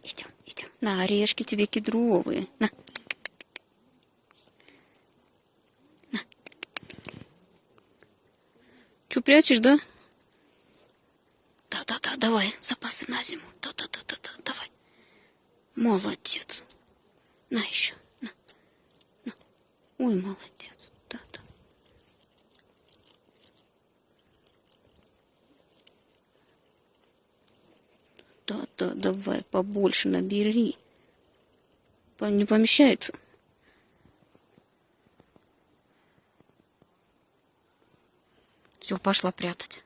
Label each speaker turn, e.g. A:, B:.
A: идем, идем. На, орешки тебе кедровые. На. На. Че, прячешь, да? Да-да-да, давай, запасы на зиму. Да-да-да-да-да, давай. Молодец. На еще. На. На. Ой, молодец. Да-да. Да-да, давай, побольше набери. Не помещается. Все, пошла прятать.